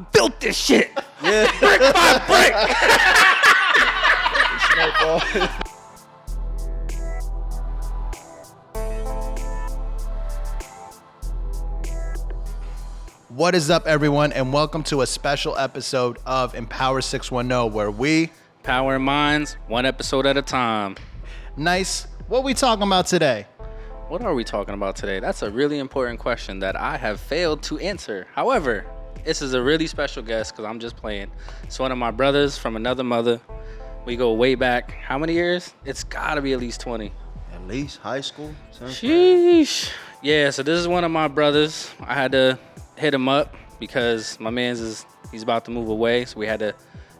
I built this shit. Yeah. Brick by brick. What is up, everyone, and welcome to a special episode of Empower 610, where we Powering minds, one episode at a time. Nyce, what we talking about today? What are we talking about today? That's a really important question that I have failed to answer. However, this is a really special guest because I'm just playing. It's one of my brothers from another mother. We go way back. How many years? It's got to be at least 20. At least high school. Sheesh. Yeah, so this is one of my brothers. I had to hit him up because my man's he's about to move away, so we had to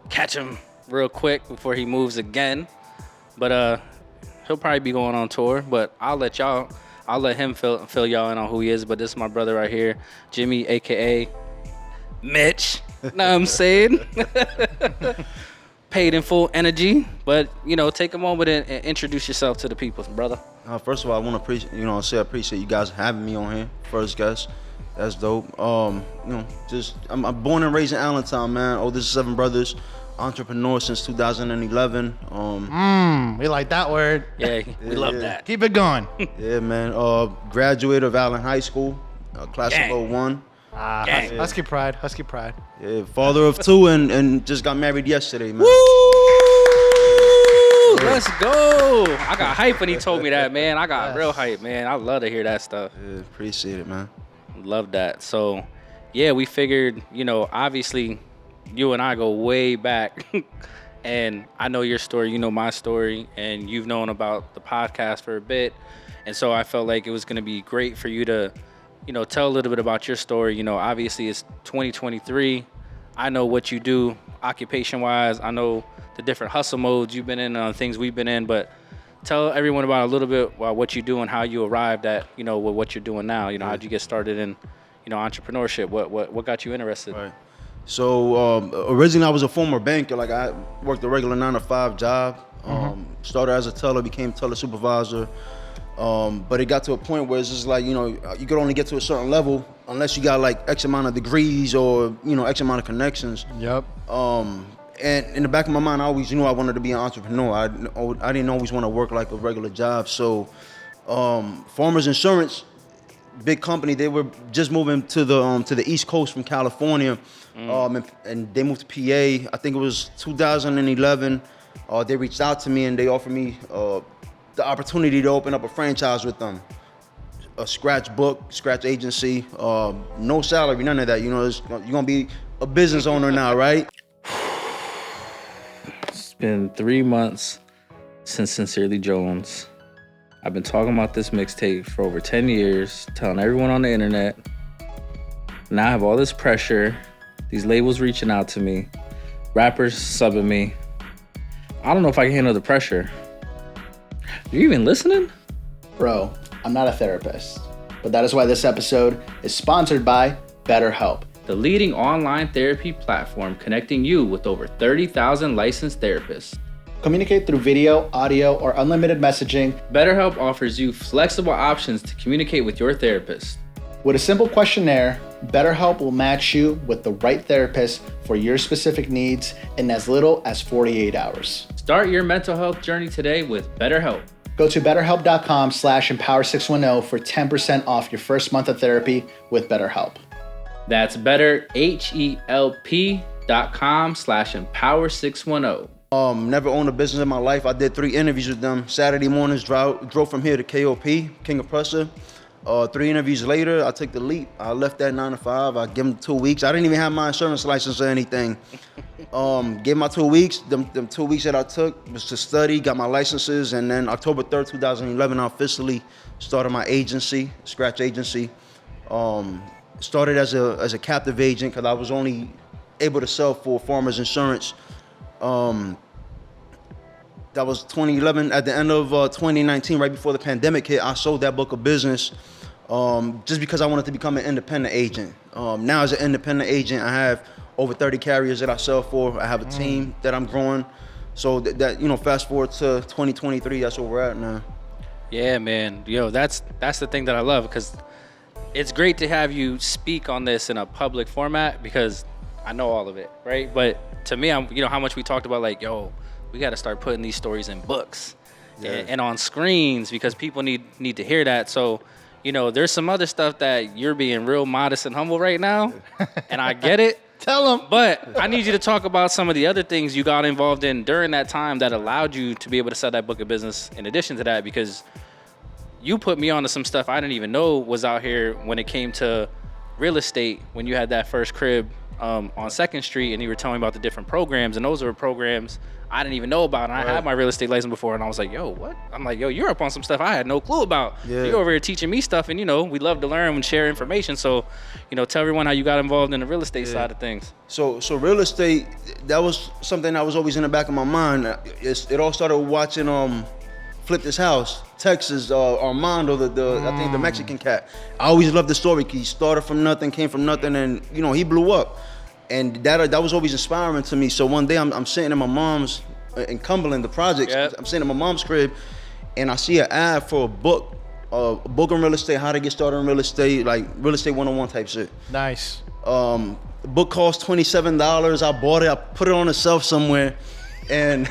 catch him real quick before he moves again. But he'll probably be going on tour, but I'll let him fill y'all in on who he is. But this is my brother right here, Jimmy, aka Mitch. Know what I'm saying? Paid in full energy, but take a moment and introduce yourself to the people, brother. First of all, I want to appreciate you guys having me on here. First guest, that's dope. I'm born and raised in Allentown, man. Oldest of 7 brothers. Entrepreneur since 2011. We like that word. Yeah, we love that. Keep it going. Yeah, man. Graduate of Allen High School, class Gang. of 01. Gang. Husky pride. Yeah, father of 2 and just got married yesterday, man. Woo! Let's go. I got hype when he told me that, man. I got real hype, man. I love to hear that stuff. Yeah, appreciate it, man. Love that. So, yeah, we figured, obviously you and I go way back and I know your story, you know my story, and you've known about the podcast for a bit. And so I felt like it was going to be great for you to, tell a little bit about your story. Obviously it's 2023. I know what you do occupation-wise. I know the different hustle modes you've been in, things we've been in, but tell everyone about a little bit about what you do and how you arrived at, with what you're doing now. How'd you get started in, entrepreneurship? What got you interested? Right. So originally I was a former banker. Like I worked a regular 9-to-5 job. Started as a teller, became teller supervisor. But it got to a point where it's just like, you could only get to a certain level unless you got like X amount of degrees or, X amount of connections. Yep. And in the back of my mind, I always knew I wanted to be an entrepreneur. I didn't always want to work like a regular job. So Farmers Insurance, big company, they were just moving to the East Coast from California. And they moved to PA. I think it was 2011. They reached out to me and they offered me the opportunity to open up a franchise with them. A scratch agency, no salary, none of that. You're gonna be a business owner now, right? It's been 3 months since Sincerely Jones. I've been talking about this mixtape for over 10 years, telling everyone on the internet. Now I have all this pressure, these labels reaching out to me, rappers subbing me. I don't know if I can handle the pressure. You even listening? Bro, I'm not a therapist, but that is why this episode is sponsored by BetterHelp, The leading online therapy platform connecting you with over 30,000 licensed therapists. Communicate through video, audio, or unlimited messaging. BetterHelp offers you flexible options to communicate with your therapist. With a simple questionnaire, BetterHelp will match you with the right therapist for your specific needs in as little as 48 hours. Start your mental health journey today with BetterHelp. Go to betterhelp.com/empower610 for 10% off your first month of therapy with BetterHelp. That's betterhelp.com/empower610. Never owned a business in my life. I did 3 interviews with them. Saturday mornings, drove from here to KOP, King of Prussia. 3 interviews later, I took the leap. I left that 9-to-5. I gave them 2 weeks. I didn't even have my insurance license or anything. Gave my 2 weeks. Them 2 weeks that I took was to study, got my licenses, and then October 3rd, 2011, I officially started my agency, scratch agency. Started as a captive agent because I was only able to sell for Farmers Insurance. That was 2011. At the end of 2019, right before the pandemic hit, I sold that book of business just because I wanted to become an independent agent. Now as an independent agent, I have over 30 carriers that I sell for. I have a team that I'm growing. So that fast forward to 2023, that's where we're at now. Yeah, man. That's the thing that I love, because it's great to have you speak on this in a public format, because I know all of it, right? But to me, you know how much we talked about, like, yo, we got to start putting these stories in books and on screens, because people need to hear that. So, you know, there's some other stuff that you're being real modest and humble right now, and I get it. Tell them. But I need you to talk about some of the other things you got involved in during that time that allowed you to be able to sell that book of business in addition to that, because you put me onto some stuff I didn't even know was out here when it came to real estate, when you had that first crib on 2nd Street, and you were telling me about the different programs, and those were programs I didn't even know about, and I had my real estate license before, and I was like, yo, what? I'm like, yo, you're up on some stuff I had no clue about. You're over here teaching me stuff, and, you know, we love to learn and share information, so, you know, tell everyone how you got involved in the real estate side of things. So real estate, that was something that was always in the back of my mind. It all started watching Flip This House, Texas, Armando, I think the Mexican cat. I always loved the story. He started from nothing, came from nothing, and, you know, he blew up. And that was always inspiring to me. So one day I'm sitting in my mom's, in Cumberland, the projects. I'm sitting in my mom's crib, and I see an ad for a book on real estate, how to get started in real estate, like real estate 101 type shit. Nice. The book cost $27. I bought it. I put it on the shelf somewhere, and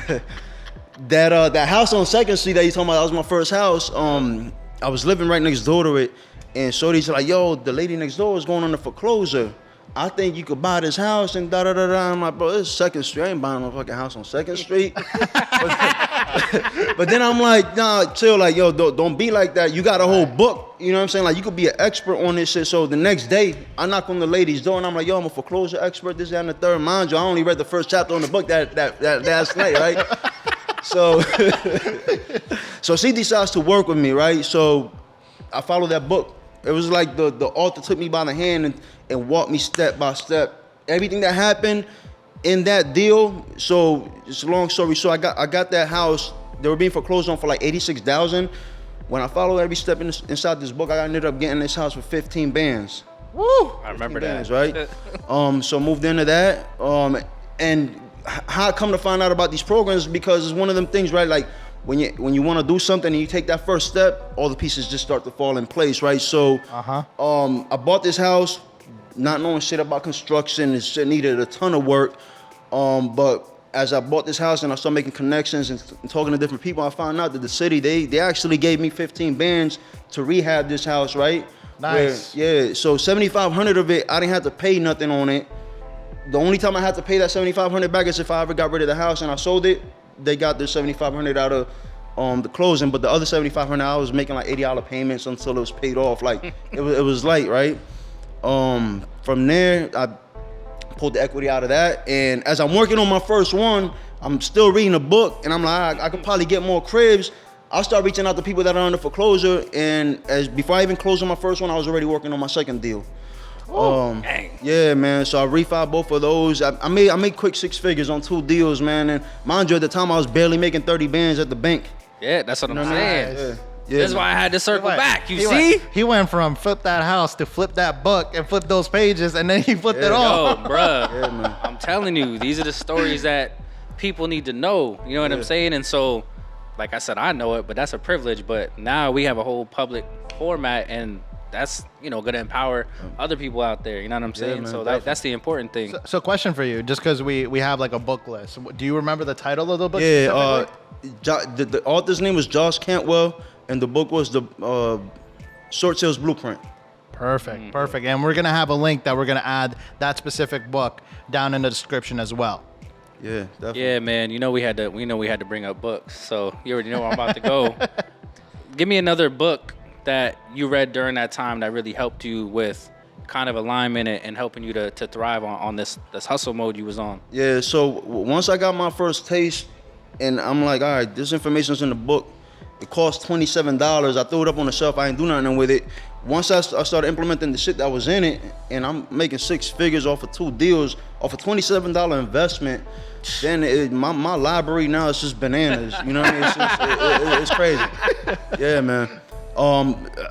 that house on 2nd Street that you talking about, that was my first house. I was living right next door to it, and shorty's like, yo, the lady next door is going on the foreclosure. I think you could buy this house and da-da-da-da. I'm like, bro, this is 2nd Street. I ain't buying no fucking house on 2nd Street. But then I'm like, nah, chill, like, yo, don't be like that. You got a whole book, you know what I'm saying? Like, you could be an expert on this shit. So the next day, I knock on the lady's door, and I'm like, yo, I'm a foreclosure expert, this, that, and the third. Mind you, I only read the first chapter on the book that last night, right? So, so she decides to work with me, right? So I follow that book. It was like the author took me by the hand and walked me step by step. Everything that happened in that deal. So it's a long story. So I got that house. They were being foreclosed on for like $86,000. When I followed every step inside this book, I ended up getting this house for 15 bands. Woo! I remember that. Bands, right? So moved into that. And how I come to find out about these programs, because it's one of them things, right? Like, when you want to do something and you take that first step, all the pieces just start to fall in place, right? So, I bought this house, not knowing shit about construction. It shit needed a ton of work. But as I bought this house and I started making connections and talking to different people, I found out that the city, they actually gave me 15 bands to rehab this house, right? Nice. So $7,500 of it, I didn't have to pay nothing on it. The only time I had to pay that $7,500 back is if I ever got rid of the house and I sold it. They got their $7,500 out of the closing, but the other $7,500 I was making like $80 payments until it was paid off. Like it was light, right? From there, I pulled the equity out of that, and as I'm working on my first one, I'm still reading a book, and I'm like, I could probably get more cribs. I'll start reaching out to people that are under foreclosure, and before I even closed on my first one, I was already working on my second deal. Yeah, man. So I refiled both of those. I made quick 6 figures on 2 deals, man. And mind you, at the time I was barely making 30 bands at the bank. Yeah, that's what I'm saying. Yeah, That's why I had to circle back. He went from flip that house to flip that book and flip those pages, and then he flipped it all. Yo, bruh. Man. I'm telling you, these are the stories that people need to know. You know what I'm saying? And so, like I said, I know it, but that's a privilege. But now we have a whole public format, and that's, you know, going to empower other people out there. You know what I'm saying? Man, so that's the important thing. So question for you, just because we have like a book list. Do you remember the title of the book? Yeah, the author's name was Josh Cantwell, and the book was the Short Sales Blueprint. Perfect. And we're going to have a link that we're going to add that specific book down in the description as well. Yeah, definitely. Yeah, man. We know we had to bring up books. So you already know where I'm about to go. Give me another book that you read during that time that really helped you with kind of alignment and helping you to thrive on this hustle mode you was on. Yeah, so once I got my first taste, and I'm like, all right, this information's in the book. It cost $27. I threw it up on the shelf. I ain't do nothing with it. Once I started implementing the shit that was in it, and I'm making 6 figures off of 2 deals, off a $27 investment, then my library now is just bananas. You know what I mean? It's crazy. Yeah, man.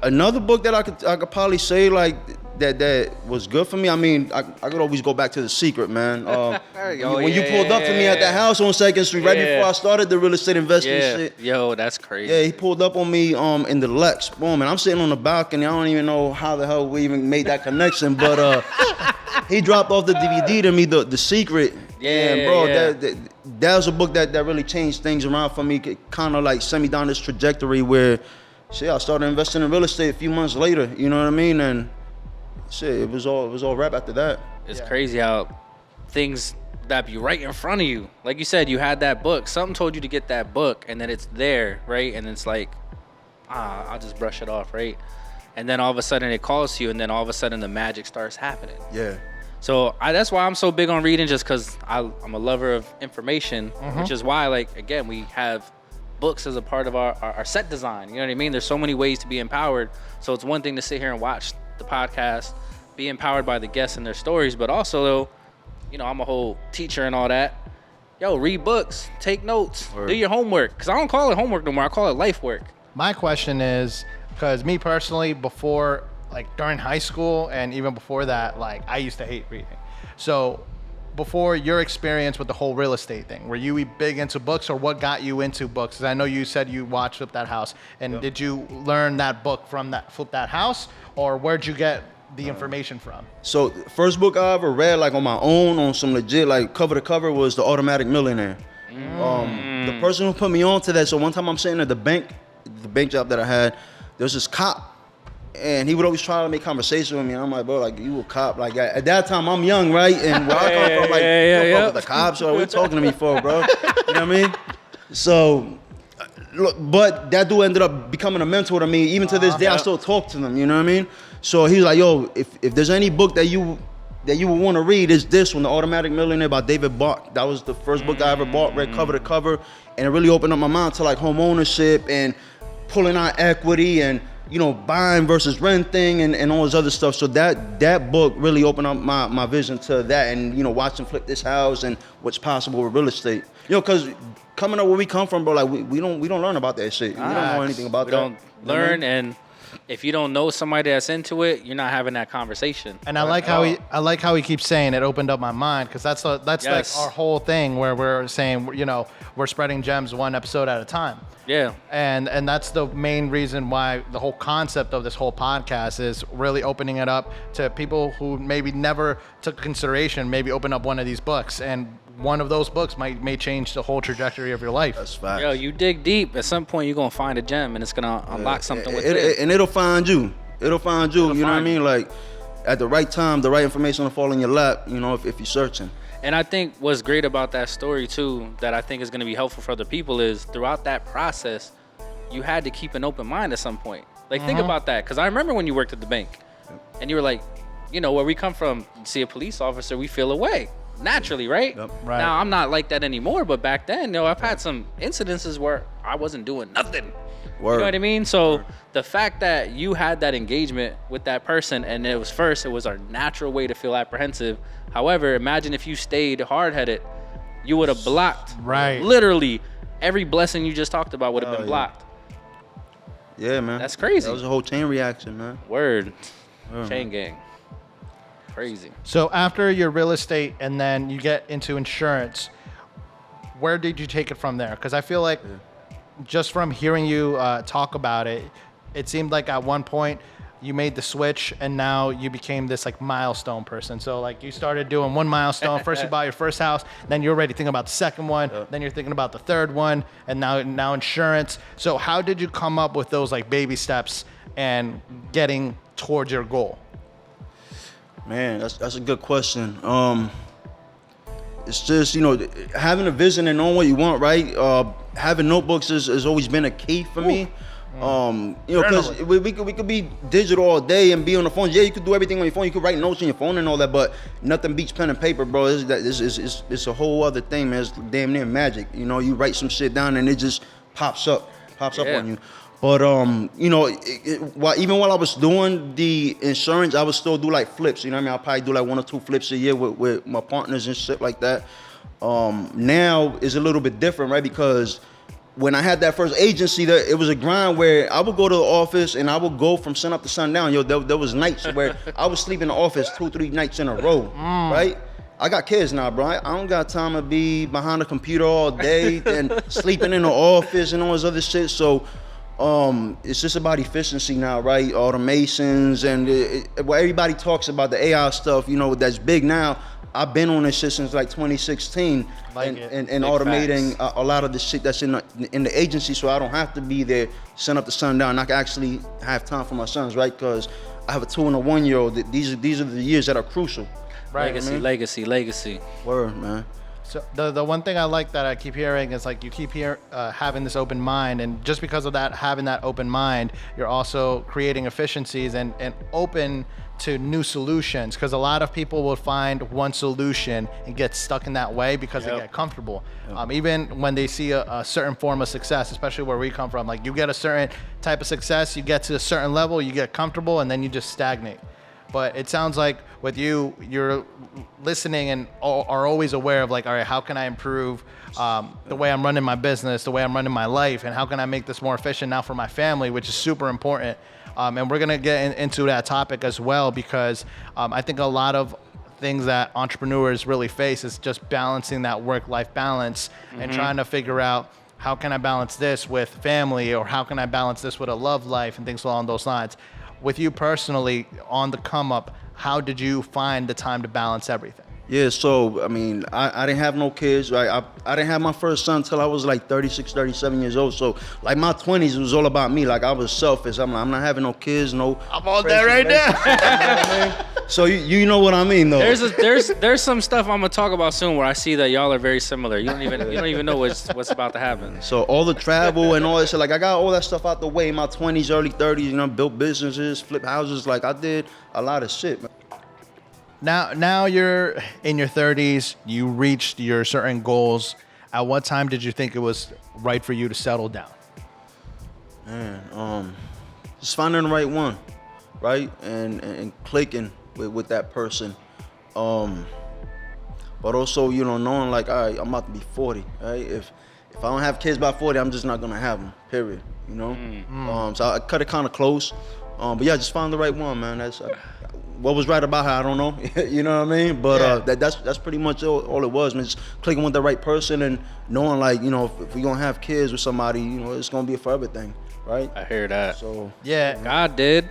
Another book that I could probably say, like, that was good for me, I mean, I could always go back to The Secret, man. When you pulled up to me at that house on 2nd Street, right before I started the real estate investing shit. Yo, that's crazy. Yeah, he pulled up on me in the Lex. Boom, and I'm sitting on the balcony. I don't even know how the hell we even made that connection, but he dropped off the DVD to me, The Secret. And bro, that was a book that really changed things around for me. Kind of like sent me down this trajectory where, shit, I started investing in real estate a few months later. You know what I mean? And shit, it was all rap after that. It's crazy how things that be right in front of you. Like you said, you had that book. Something told you to get that book, and then it's there, right? And it's like, I'll just brush it off, right? And then all of a sudden it calls to you, and then all of a sudden the magic starts happening. Yeah. So that's why I'm so big on reading, just because I'm a lover of information, which is why, like, again, we have books as a part of our set design. You know what I mean? There's so many ways to be empowered. So it's one thing to sit here and watch the podcast, be empowered by the guests and their stories, but also, though, you know, I'm a whole teacher and all that. Yo, read books, take notes, do your homework. Because I don't call it homework no more. I call it life work. My question is, because me personally, before, like during high school and even before that, like I used to hate reading. So before your experience with the whole real estate thing, were you big into books, or what got you into books? Because I know you said you watched Flip That House, and did you learn that book from that Flip That House, or where'd you get the information from? So the first book I ever read, like on my own, on some legit, like cover to cover, was The Automatic Millionaire. The person who put me on to that, so one time I'm sitting at the bank job that I had, there was this cop, and he would always try to make conversation with me. And I'm like, bro, like, you a cop. Like, at that time, I'm young, right? And where I come from, like, you fuck with the cops, or what you talking to me for, bro? You know what I mean? So, look, but that dude ended up becoming a mentor to me. Even to this day, I still talk to them, you know what I mean? So he's like, yo, if there's any book that you would want to read, it's this one, The Automatic Millionaire by David Bach. That was the first book I ever bought, read cover to cover, and it really opened up my mind to like home ownership and pulling out equity and, you know, buying versus renting and all this other stuff. So that book really opened up my vision to that, and, you know, watching Flip This House and what's possible with real estate. You know, because coming up where we come from, bro, like we don't learn about that shit. We don't know anything about that. We don't learn, and if you don't know somebody that's into it, you're not having that conversation. And I like how he keeps saying it opened up my mind, because that's like our whole thing where we're saying, you know, we're spreading gems one episode at a time. Yeah. And that's the main reason why the whole concept of this whole podcast is really opening it up to people who maybe never took consideration, maybe open up one of these books, and one of those books may change the whole trajectory of your life. That's fact. Yo, you dig deep, at some point you're gonna find a gem, and it's gonna unlock something with it. And it'll find you. You know what I mean? Like, at the right time, the right information will fall in your lap, you know, if you're searching. And I think what's great about that story too, that I think is going to be helpful for other people, is throughout that process, you had to keep an open mind at some point. Like, think about that, because I remember when you worked at the bank, and you were like, you know, where we come from, you see a police officer, we feel away naturally, right? Yep. Right. Now I'm not like that anymore, but back then, you know, I've had some incidences where I wasn't doing nothing. Word. You know what I mean? So the fact that you had that engagement with that person, and it was our natural way to feel apprehensive. However, imagine if you stayed hard-headed, you would have blocked. Right. Literally, every blessing you just talked about would have been blocked. Yeah, man. That's crazy. That was a whole chain reaction, man. Word. Chain gang. Crazy. So after your real estate and then you get into insurance, where did you take it from there? Because I feel like just from hearing you talk about it, it seemed like at one point you made the switch and now you became this like milestone person. So like you started doing one milestone. First you bought your first house, then you're already thinking about the second one, then you're thinking about the third one, and now insurance. So how did you come up with those like baby steps and getting towards your goal? Man, that's a good question. It's just, you know, having a vision and knowing what you want, right? Having notebooks has always been a key for me. You know, because we could be digital all day and be on the phone. Yeah, you could do everything on your phone. You could write notes on your phone and all that, but nothing beats pen and paper, bro. It's a whole other thing, man. It's damn near magic. You know, you write some shit down and it just pops up on you. But you know, even while I was doing the insurance, I would still do like flips. You know what I mean? I'll probably do like 1 or 2 flips a year with my partners and shit like that. Now it's a little bit different, right? Because when I had that first agency, it was a grind where I would go to the office and I would go from sun up to sundown. Yo, there was nights where I would sleep in the office 2-3 nights in a row, right? I got kids now, bro. I don't got time to be behind the computer all day and sleeping in the office and all this other shit. So it's just about efficiency now, right? Automations and well, everybody talks about the AI stuff, you know, that's big now. I've been on this shit since like 2016 and automating a lot of the shit that's in the agency, so I don't have to be there sun up to sundown. I can actually have time for my sons, right? Because I have a 2 and a 1-year-old. These are the years that are crucial. Right. Legacy. Word, man. So the one thing I like that I keep hearing is like you keep having this open mind, and just because of that, having that open mind, you're also creating efficiencies and open to new solutions, because a lot of people will find one solution and get stuck in that way because they get comfortable. Even when they see a certain form of success, especially where we come from, like you get a certain type of success, you get to a certain level, you get comfortable, and then you just stagnate. But it sounds like with you, you're listening and are always aware of like, all right, how can I improve the way I'm running my business, the way I'm running my life, and how can I make this more efficient now for my family, which is super important. And we're going to get into that topic as well, because I think a lot of things that entrepreneurs really face is just balancing that work-life balance and trying to figure out how can I balance this with family, or how can I balance this with a love life and things along those lines. With you personally, on the come up, how did you find the time to balance everything? Yeah, so, I mean, I didn't have no kids, right? I didn't have my first son until I was like 36, 37 years old. So, like, my 20s, it was all about me. Like, I was selfish. I'm like, I'm not having no kids, no. I'm on there right now. You know what I mean? So, you know what I mean, though. There's some stuff I'm gonna talk about soon where I see that y'all are very similar. You don't even know what's about to happen. So, all the travel and all that shit, like, I got all that stuff out the way in my 20s, early 30s, you know, built businesses, flipped houses. Like, I did a lot of shit, man. Now you're in your 30s, you reached your certain goals. At what time did you think it was right for you to settle down? Man, just finding the right one, right? And clicking with that person. But also, you know, knowing like, all right, I'm about to be 40, right? If I don't have kids by 40, I'm just not gonna have them, period, you know? So I cut it kind of close. But yeah, just find the right one, man. That's what was right about her, I don't know. You know what I mean? But that's pretty much all it was, man. Just clicking with the right person and knowing, like, you know, if we're gonna have kids with somebody, you know, it's gonna be a forever thing, right? I hear that. So yeah, God did.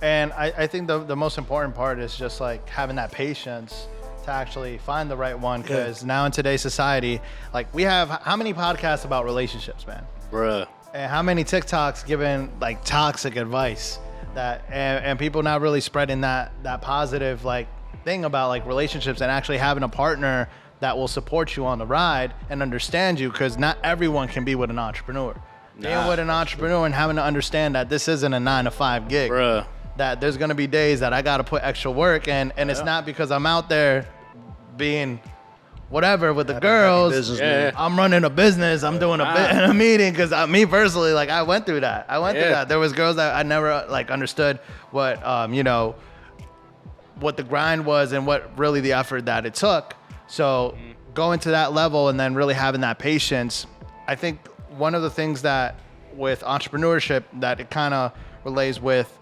And I think the most important part is just like having that patience to actually find the right one, because now in today's society, like, we have how many podcasts about relationships, man? Bruh. And how many TikToks giving like toxic advice? That and people not really spreading that positive like thing about like relationships and actually having a partner that will support you on the ride and understand you, because not everyone can be with an entrepreneur. Being with an entrepreneur and having to understand that this isn't a 9-to-5 gig. Bruh. That there's gonna be days that I gotta put extra work and it's not because I'm out there being whatever with the girls. business, I'm running a business. I'm doing a meeting, because me personally, like, I went through that. Through that. There was girls that I never like understood what you know, what the grind was and what really the effort that it took. So going to that level and then really having that patience, I think one of the things that with entrepreneurship that it kind of relays with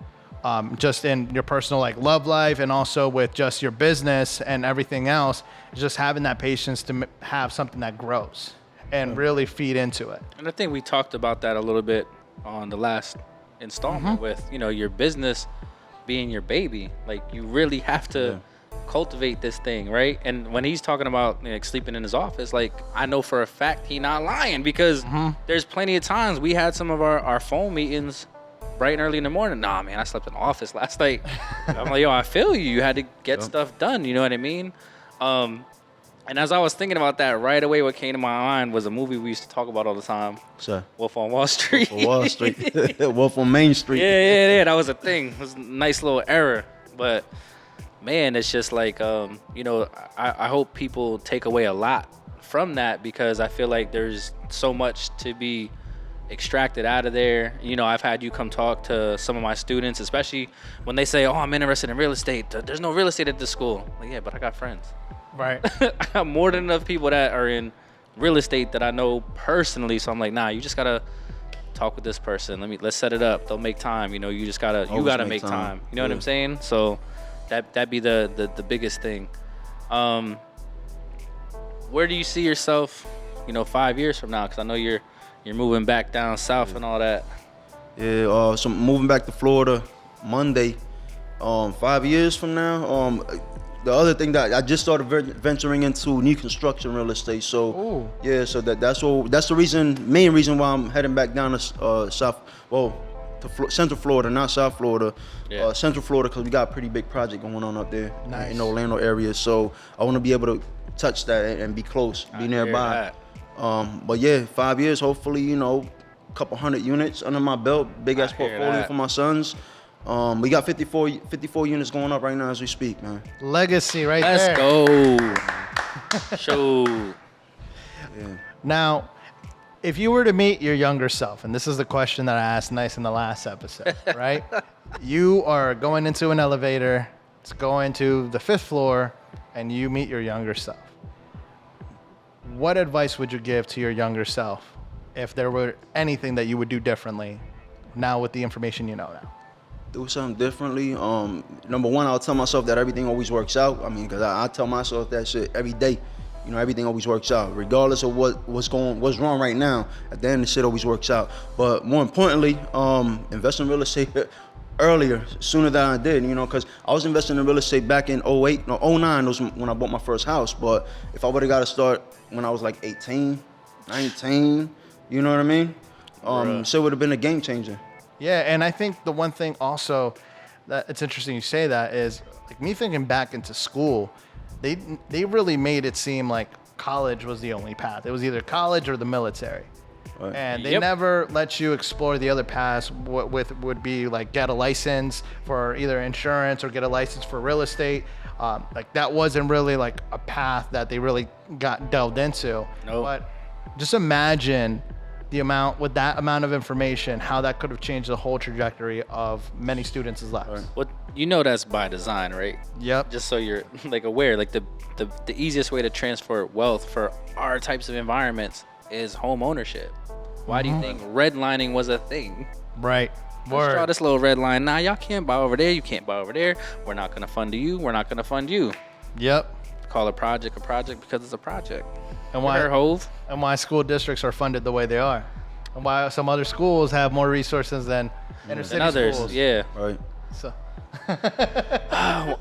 just in your personal like love life and also with just your business and everything else, is just having that patience to have something that grows and really feed into it. And I think we talked about that a little bit on the last installment with, you know, your business being your baby. Like, you really have to cultivate this thing, right? And when he's talking about, you know, like, sleeping in his office, like, I know for a fact he not lying, because there's plenty of times we had some of our phone meetings bright and early in the morning. Nah, man, I slept in the office last night. I'm like, yo, I feel you. You had to get stuff done. You know what I mean? And as I was thinking about that, right away, what came to my mind was a movie we used to talk about all the time. Sure. Wolf on Wall Street. Wolf on Wall Street. Wolf on Main Street. Yeah. That was a thing. It was a nice little error. But, man, it's just like, you know, I hope people take away a lot from that, because I feel like there's so much to be extracted out of there. You know, I've had you come talk to some of my students, especially when they say, oh, I'm interested in real estate. There's no real estate at this school. Like, yeah, but I got friends. Right. I got more than enough people that are in real estate that I know personally. So I'm like, nah, you just gotta talk with this person. Let's set it up. They'll make time. You know, you gotta make time. You know what I'm saying? So that'd be the biggest thing. Where do you see yourself, 5 years from now? Because I know you're moving back down south and all that. Yeah, so moving back to Florida Monday. 5 years from now. The other thing that I just started venturing into new construction real estate. So yeah, so that's the main reason why I'm heading back down to Central Florida, not South Florida. Yeah. Central Florida, because we got a pretty big project going on up there Nice. in the Orlando area. So I want to be able to touch that and be close, be nearby. But yeah, 5 years, hopefully, a couple hundred units under my belt, big ass portfolio for my sons. We got 54 units going up right now as we speak, man. Legacy right Let's there. go. Show. Yeah. Now, if you were to meet your younger self, and this is the question that I asked Nyce in the last episode, right? You are going into an elevator, it's going to the 5th floor, and you meet your younger self. What advice would you give to your younger self if there were anything that you would do differently now with the information you know now? Do something differently. Number one, I'll tell myself that everything always works out. I mean, because I tell myself that shit every day. Everything always works out, regardless of what's wrong right now. At the end, the shit always works out. But more importantly, invest in real estate earlier, sooner than I did. Because I was investing in real estate back in 09 was when I bought my first house. But if I would have got to start when I was like 18, 19, you know what I mean? So it would have been a game changer. Yeah, and I think the one thing also that it's interesting you say that is, like, me thinking back into school, they really made it seem like college was the only path. It was either college or the military. Right. And they never let you explore the other paths. Would be like get a license for either insurance or get a license for real estate. Like that wasn't really like a path that they really got delved into. Nope. But just imagine with that amount of information, how that could have changed the whole trajectory of many students' lives. What that's by design, right? Yep. Just so you're like aware, like the easiest way to transfer wealth for our types of environments is home ownership. Why do you think redlining was a thing? Right. Let's draw this little red line. Nah, y'all can't buy over there. You can't buy over there. We're not gonna fund you. We're not gonna fund you. Yep. Call a project because it's a project. And why school districts are funded the way they are, and why some other schools have more resources than inner city others. schools. Yeah. Right. So.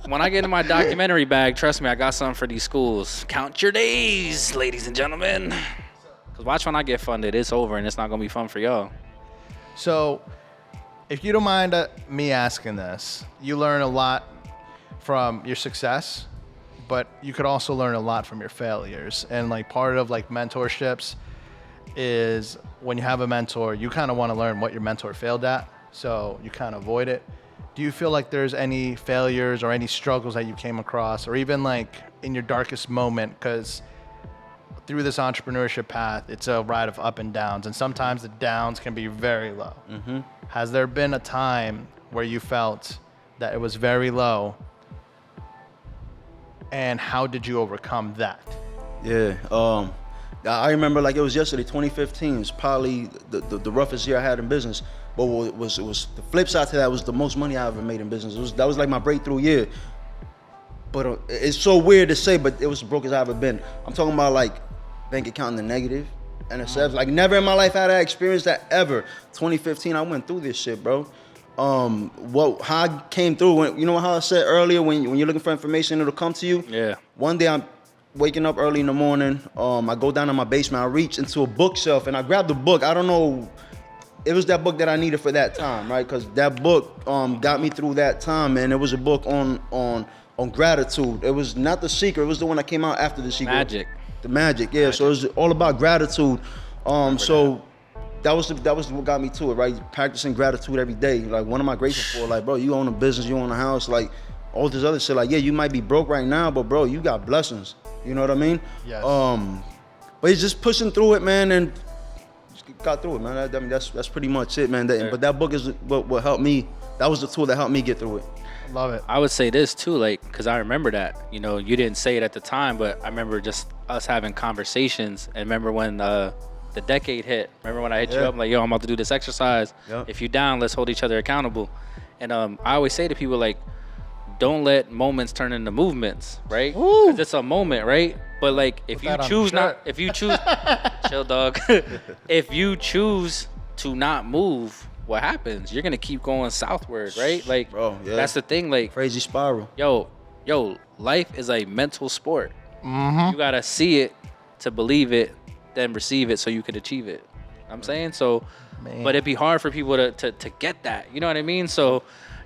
When I get in my documentary bag, trust me, I got something for these schools. Count your days, ladies and gentlemen. Because watch when I get funded, it's over and it's not going to be fun for y'all. So, if you don't mind me asking this, you learn a lot from your success, but you could also learn a lot from your failures. And like part of like mentorships is when you have a mentor, you kind of want to learn what your mentor failed at, so you kind of avoid it. Do you feel like there's any failures or any struggles that you came across, or even like in your darkest moment? Because through this entrepreneurship path, it's a ride of up and downs, and sometimes the downs can be very low. Mm-hmm. Has there been a time where you felt that it was very low, and how did you overcome that? Yeah, I remember like it was yesterday. 2015 was probably the roughest year I had in business. But it was the flip side to that was the most money I ever made in business. That was like my breakthrough year. But it's so weird to say, but it was the brokest I've ever been. I'm talking about like bank account in the negative, NSFs. Like never in my life had I experienced that ever. 2015, I went through this shit, bro. How I came through, when, how I said earlier, when you're looking for information, it'll come to you. Yeah. One day I'm waking up early in the morning. I go down to my basement. I reach into a bookshelf and I grab the book. I don't know. It was that book that I needed for that time, right? Because that book got me through that time, man. It was a book on gratitude. It was not The Secret. It was the one that came out after The Secret. The Magic, yeah. Magic. So it was all about gratitude. So that was what got me to it, right? Practicing gratitude every day. Like, what am I grateful for? Like, bro, you own a business, you own a house, like all this other shit. Like, yeah, you might be broke right now, but bro, you got blessings. You know what I mean? Yes. But it's just pushing through it, man, and got through it, man. I mean, that's pretty much it, man. But that book is what helped me. That was the tool that helped me get through it. Love it. I would say this too, like, because I remember that, you know, you didn't say it at the time, but I remember just us having conversations. And remember when the decade hit? Remember when I hit you up, like, yo, I'm about to do this exercise. Yep. If you down, let's hold each other accountable. And I always say to people, like, don't let moments turn into movements, right? Because it's a moment, right? But like, if you choose chill, dog. If you choose to not move, what happens? You're gonna keep going southward, right? Like, Bro, yeah. that's the thing. Like, Crazy spiral. yo, life is a mental sport. You gotta see it to believe it, then receive it so you can achieve it. I'm saying so, but it'd be hard for people to get that. You know what I mean? So,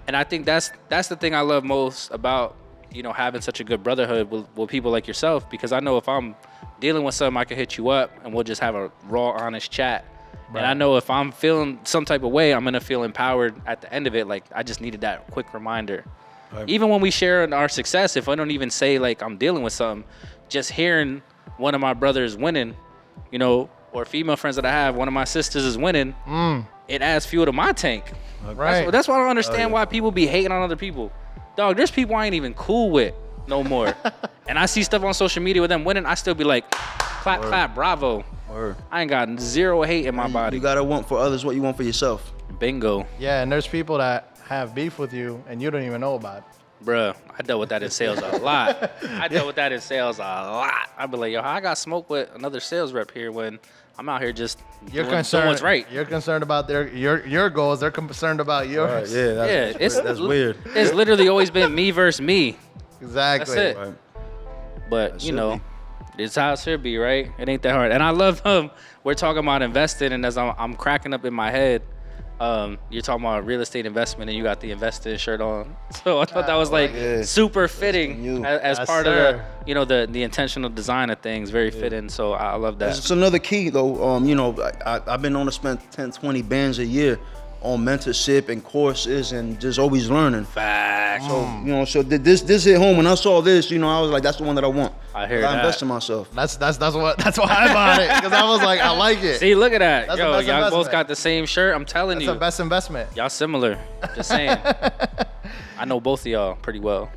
and I think that's the thing I love most about, you know, having such a good brotherhood with people like yourself, because I know if I'm dealing with something, I can hit you up and we'll just have a raw, honest chat. Right. And I know if I'm feeling some type of way, I'm gonna feel empowered at the end of it. Like, I just needed that quick reminder. Right. Even when we share our success, if I don't even say like I'm dealing with something, just hearing one of my brothers winning, you know, or female friends that I have, one of my sisters is winning, it adds fuel to my tank. Right. That's why I don't understand why people be hating on other people. Dog, there's people I ain't even cool with no more. And I see stuff on social media with them winning, I still be like, clap, clap, bravo. Word. I ain't got zero hate in my body. You gotta want for others what you want for yourself. Bingo. Yeah, and there's people that have beef with you and you don't even know about it. Bruh, I dealt with that in sales a lot. I'd be like, yo, I got smoke with another sales rep here when I'm out here just doing what's right. You're concerned about your goals. They're concerned about yours. Right, that's weird. It's literally always been me versus me. Exactly. That's it. Right. But, That you should know, be. it's how it should be, right? It ain't that hard. And I love we're talking about investing, and as I'm cracking up in my head, you're talking about real estate investment, and you got the investing shirt on. So I thought that was like super fitting as part of the, you know, the intentional design of things. Very fitting. So I love that. It's another key though. You know, I've been on to spend 10, 20 bands a year on mentorship and courses and just always learning. Facts. So, you know, so this hit home. When I saw this, you know, I was like, that's the one that I want. I hear that. I invest in myself. That's why I bought it, because I was like, I like it. See, look at that. That's Yo, the best y'all both investment. got the same shirt. I'm telling That's you. the best investment. Y'all similar. Just saying. I know both of y'all pretty well.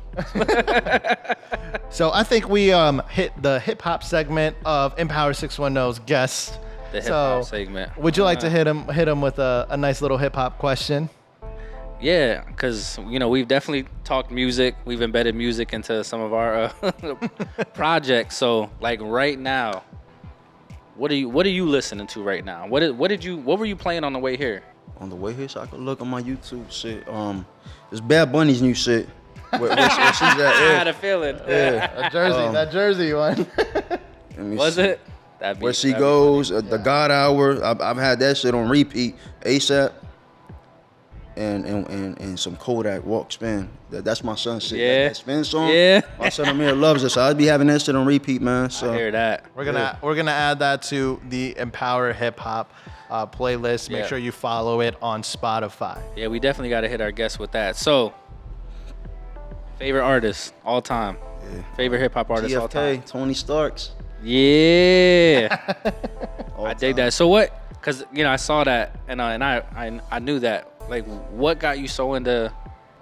So I think we hit the hip hop segment of Empower 610's guests. The hip hop segment. Would you like to hit him with a nice little hip hop question? Yeah, because, you know, we've definitely talked music. We've embedded music into some of our projects. So, like, right now, what are you listening to right now? What were you playing on the way here? On the way here, so I could look on my YouTube shit. It's Bad Bunny's new shit. Where she's at, I had a feeling. Yeah. That Jersey one. Was it? Where She Goes, The God Hour. I've had that shit on repeat. ASAP. And some Kodak Walk Spin. That's my son's shit. Yeah. That Spin song. Yeah. My son Amir loves it, so I'd be having that shit on repeat, man. So I hear that. We're gonna add that to the Empower Hip Hop playlist. Make sure you follow it on Spotify. Yeah, we definitely got to hit our guests with that. So, favorite artist all time. Yeah. Favorite hip hop artist all time. GFK, Tony Starks. Yeah. I dig that. So what? Because, you know, I saw that and I knew that. Like, what got you so into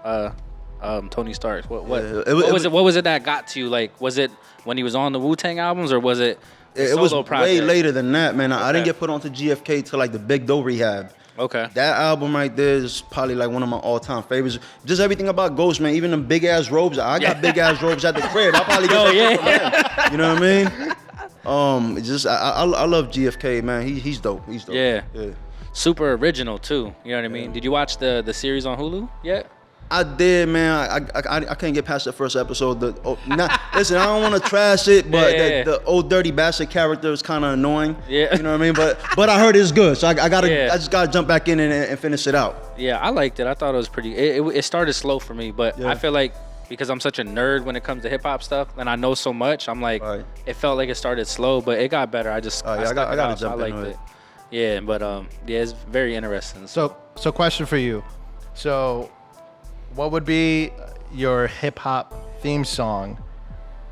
Tony Starks? What was it that got to you? Like, was it when he was on the Wu-Tang albums, or was it It was solo project? way later than that, man. I didn't get put onto GFK till like the Big Doe Rehab. Okay. That album right there is probably like one of my all-time favorites. Just everything about Ghost, man. Even them big ass robes. I got big ass robes at the crib. I probably get that from him. You know what I mean? Just I love GFK, man. He's dope. He's dope. Yeah. Yeah. Super original too. You know what I mean? Did you watch the series on Hulu yet? I did, man. I can't get past the first episode. Listen, I don't want to trash it, but the old dirty bastard character is kind of annoying. Yeah. You know what I mean? But I heard it's good, so I just gotta jump back in and finish it out. Yeah, I liked it. I thought it was pretty. It started slow for me, but I feel like because I'm such a nerd when it comes to hip hop stuff, and I know so much, I'm like, it felt like it started slow, but it got better. I gotta jump liked into it. Yeah, but it's very interesting. So question for you. So, what would be your hip hop theme song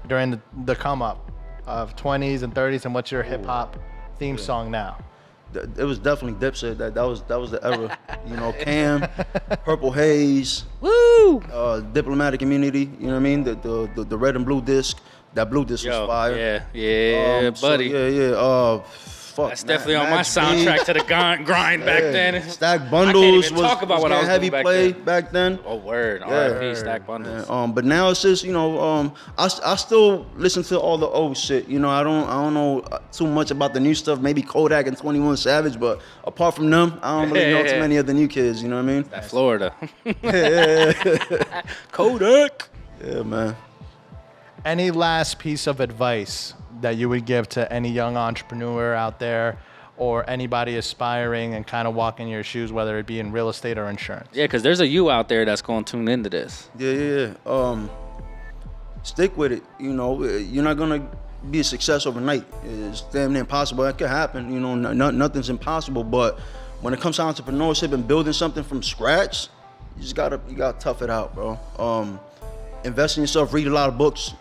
during the come up of 20s and 30s, and what's your hip hop theme song now? it was definitely Dipset. That was the era. You know, Cam, Purple Haze, Woo! Diplomatic Immunity. You know what I mean? The red and blue disc. That blue disc was fire. Yeah, buddy. Fuck. That's definitely on my soundtrack to the grind back then. Stack Bundles even talk about was what I was heavy doing back play then. back then. Oh, word. Yeah. R.I.P. Stack Bundles. But now it's just, you know, I still listen to all the old shit. You know, I don't know too much about the new stuff. Maybe Kodak and 21 Savage, but apart from them, I don't really know too many of the new kids. You know what I mean? That Florida. Yeah. Kodak. Yeah, man. Any last piece of advice that you would give to any young entrepreneur out there or anybody aspiring and kind of walking your shoes, whether it be in real estate or insurance? Yeah, because there's a you out there that's going to tune into this. Yeah. Stick with it. You know, you're not gonna be a success overnight. It's damn near impossible. That could happen. You know, nothing's impossible. But when it comes to entrepreneurship and building something from scratch, you gotta tough it out, bro. Invest in yourself. Read a lot of books.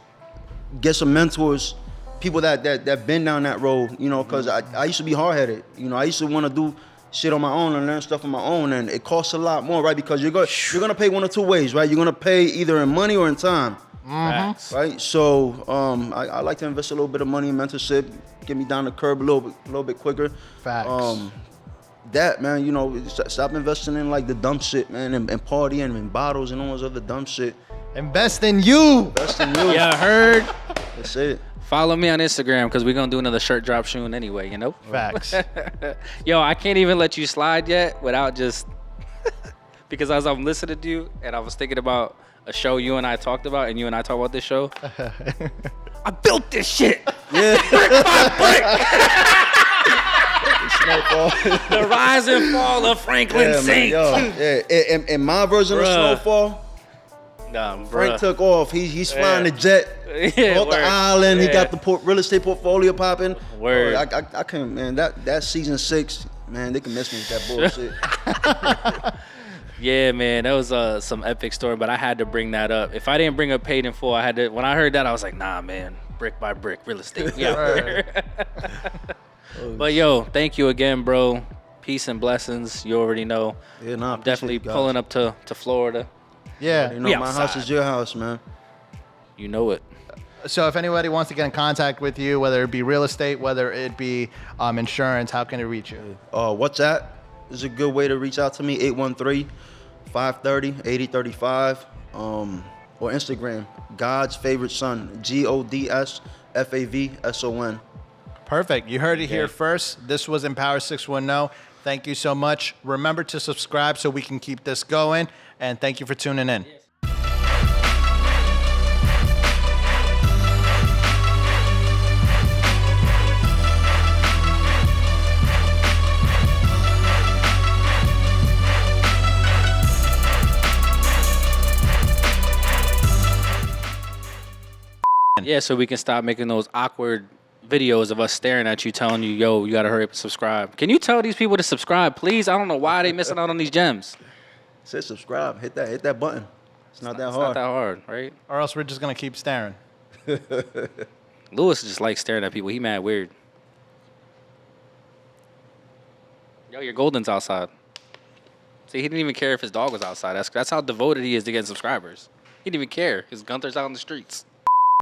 Get some mentors. People that been down that road, you know, because I used to be hard-headed. You know, I used to want to do shit on my own and learn stuff on my own, and it costs a lot more, right? Because you're gonna pay one or two ways, right? You're gonna pay either in money or in time, right? So I like to invest a little bit of money in mentorship, get me down the curb a little bit quicker. Facts. That, man, you know, stop investing in like the dumb shit, man, and partying and bottles and all this other dumb shit. Invest in you. Invest in you. Yeah, heard. That's it. Follow me on Instagram because we're going to do another shirt drop soon anyway, you know? Facts. Yo, I can't even let you slide yet without just... because as I'm listening to you and I was thinking about a show you and I talked about and you and I talked about this show. I built this shit. Yeah. Brick by Snowfall. brick. The rise and fall of Franklin Saint. In my version of Snowfall, Nah, Frank took off. He's flying the jet. Yeah, Bought the word. island. Yeah. He got the real estate portfolio popping. Word. I can't, man. That season 6, man, they can miss me with that bullshit. Yeah, man, that was some epic story, but I had to bring that up. If I didn't bring up Paid in Full, I had to. When I heard that, I was like, nah, man, brick by brick, real estate. Yeah. But yo, thank you again, bro. Peace and blessings. You already know. Yeah, nah, I'm definitely pulling up to Florida. Yeah. You know, my house is your house, man. You know it. So if anybody wants to get in contact with you, whether it be real estate, whether it be insurance, how can they reach you? WhatsApp is a good way to reach out to me, 813-530-8035. Or Instagram, God's Favorite Son, GODSFAVSON. Perfect. You heard it here first. This was Empower 610. Thank you so much. Remember to subscribe so we can keep this going. And thank you for tuning in. Yeah, so we can stop making those awkward videos of us staring at you, telling you, yo, you got to hurry up and subscribe. Can you tell these people to subscribe, please? I don't know why they missing out on these gems. Say subscribe. Hit that button. It's not that It's hard. not that hard, right? Or else we're just going to keep staring. Lewis just likes staring at people. He mad weird. Yo, your Golden's outside. See, he didn't even care if his dog was outside. That's how devoted he is to getting subscribers. He didn't even care. His Gunther's out in the streets.